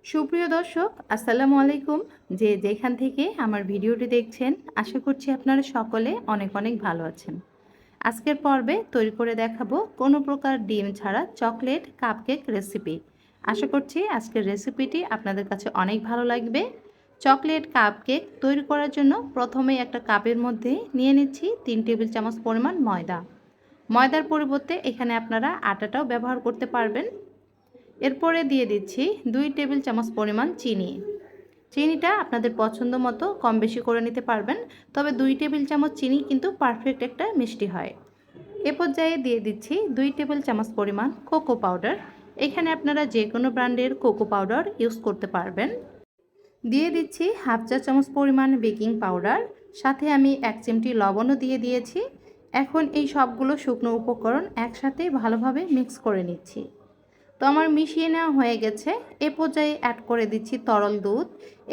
সুপ্রিয় দর্শক, আসসালামু আলাইকুম। যে যেখান থেকে আমার ভিডিওটি দেখছেন, আশা করছি আপনারা সকলে অনেক অনেক ভালো আছেন। আজকের পর্বে তৈরি করে দেখাবো কোনো প্রকার ডিম ছাড়া চকলেট কাপকেক রেসিপি। আশা করছি আজকের রেসিপিটি আপনাদের কাছে অনেক ভালো লাগবে। চকলেট কাপকেক তৈরি করার জন্য প্রথমেই একটা কাপের মধ্যে নিয়ে নিচ্ছি 3 টেবিল চামচ পরিমাণ ময়দা। ময়দার পরিবর্তে এখানে আপনারা আটাটাও ব্যবহার করতে পারবেন। এরপরে দিয়ে দিচ্ছি 2 টেবিল চামচ পরিমাণ চিনি। চিনিটা আপনাদের পছন্দ মতো কম বেশি করে নিতে পারবেন, তবে 2 টেবিল চামচ চিনি কিন্তু পারফেক্ট একটা মিষ্টি হয়। এ পর্যায়ে দিয়ে দিচ্ছি 2 টেবিল চামচ পরিমাণ কোকো পাউডার। এখানে আপনারা যে কোনো ব্র্যান্ডের কোকো পাউডার ইউজ করতে পারবেন। দিয়ে দিচ্ছি হাফ চা চামচ পরিমাণ বেকিং পাউডার, সাথে আমি 1 চিমটি লবণও দিয়ে দিয়েছি। এখন এই সবগুলো শুকনো উপকরণ একসাথে ভালোভাবে মিক্স করে নিচ্ছি। তো আমার মিশিয়ে নেওয়া হয়ে গেছে। এ পর্যায়ে অ্যাড করে দিচ্ছি তরল দুধ।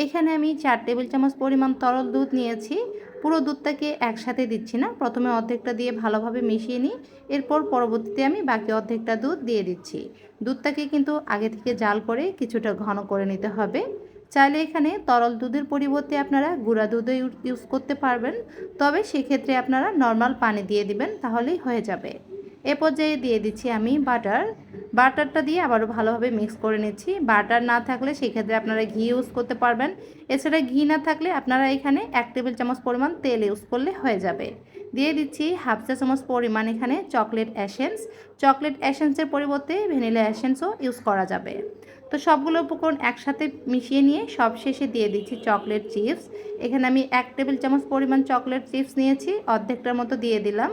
এখানে আমি 4 টেবিল চামচ পরিমাণ তরল দুধ নিয়েছি। পুরো দুধটাকে একসাথে দিচ্ছি না, প্রথমে অর্ধেকটা দিয়ে ভালোভাবে মিশিয়ে নিই। এরপর পরবর্তীতে আমি বাকি অর্ধেকটা দুধ দিয়ে দিচ্ছি। দুধটাকে কিন্তু আগে থেকে জাল করে কিছুটা ঘন করে নিতে হবে। চাইলে এখানে তরল দুধের পরিবর্তে আপনারা গুঁড়া দুধও ইউজ করতে পারবেন, তবে সেক্ষেত্রে আপনারা নর্মাল পানি দিয়ে দিবেন, তাহলেই হয়ে যাবে। এ পর্যায়ে দিয়ে দিচ্ছি আমি বাটারটা দিয়ে আবারও ভালোভাবে মিক্স করে নিচ্ছি। বাটার না থাকলে সেক্ষেত্রে আপনারা ঘি ইউজ করতে পারবেন। এছাড়া ঘি না থাকলে আপনারা এখানে 1 টেবিল চামচ পরিমাণ তেল ইউজ করলে হয়ে যাবে। দিয়ে দিচ্ছি হাফ চা চামচ পরিমাণ এখানে চকলেট এসেন্সের পরিবর্তে ভ্যানিলা এসেন্সও ইউজ করা যাবে। তো সবগুলো উপকরণ একসাথে মিশিয়ে নিয়ে সবশেষে দিয়ে দিচ্ছি চকলেট চিপস। এখানে আমি 1 টেবিল চামচ পরিমাণ চকলেট চিপস নিয়েছি, অর্ধেকটার মতো দিয়ে দিলাম।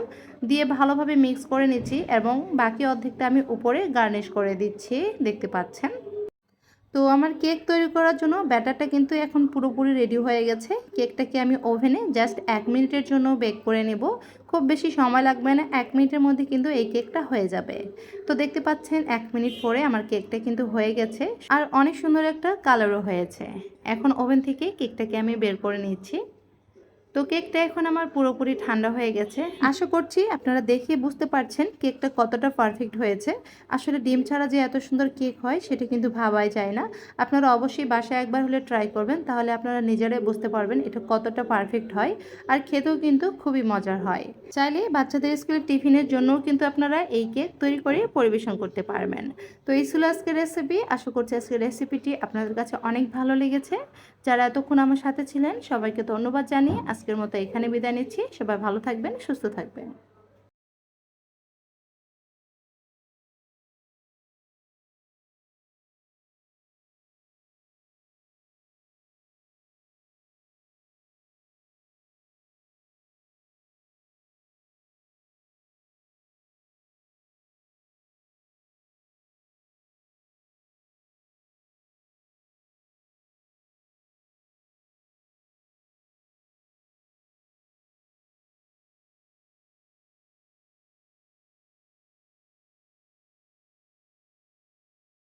দিয়ে ভালোভাবে মিক্স করে নিচ্ছি এবং বাকি অর্ধেকটা আমি উপরে গার্নিশ করে দিচ্ছি, দেখতে পাচ্ছেন। তো আমার কেক তৈরি করার জন্য ব্যাটারটা কিন্তু এখন পুরোপুরি রেডি হয়ে গেছে। কেকটাকে আমি ওভেনে জাস্ট 1 মিনিটের জন্য বেক করে নেব। খুব বেশি সময় লাগবে না, 1 মিনিটের মধ্যে কিন্তু এই কেকটা হয়ে যাবে। তো দেখতে পাচ্ছেন 1 মিনিট পরে আমার কেকটা কিন্তু হয়ে গেছে, আর অনেক সুন্দর একটা কালারও হয়েছে। এখন ওভেন থেকে কেকটাকে আমি বের করে নিচ্ছি। তো কেকটা এখন আমার পুরোপুরি ঠান্ডা হয়ে গেছে। আশা করছি আপনারা দেখে বুঝতে পারছেন কেকটা কতটা পারফেক্ট হয়েছে। আসলে ডিম ছাড়া যে এত সুন্দর কেক হয় সেটা কিন্তু ভাবাই যায় না। আপনারা অবশ্যই বাসায় একবার হলে ট্রাই করবেন, তাহলে আপনারা নিজেরাই বুঝতে পারবেন এটা কতটা পারফেক্ট হয়। আর খেতেও কিন্তু খুবই মজার হয়। চাইলে বাচ্চাদের স্কুলের টিফিনের জন্যও কিন্তু আপনারা এই কেক তৈরি করে পরিবেশন করতে পারবেন। তো এই ছিল আজকের রেসিপি। আশা করছি আজকের রেসিপিটি আপনাদের কাছে অনেক ভালো লেগেছে। যারা এতক্ষণ আমার সাথে ছিলেন সবাইকে ধন্যবাদ জানিয়ে আজকের মতো এখানে বিদায় নিচ্ছি। সবাই ভালো থাকবেন, সুস্থ থাকবেন।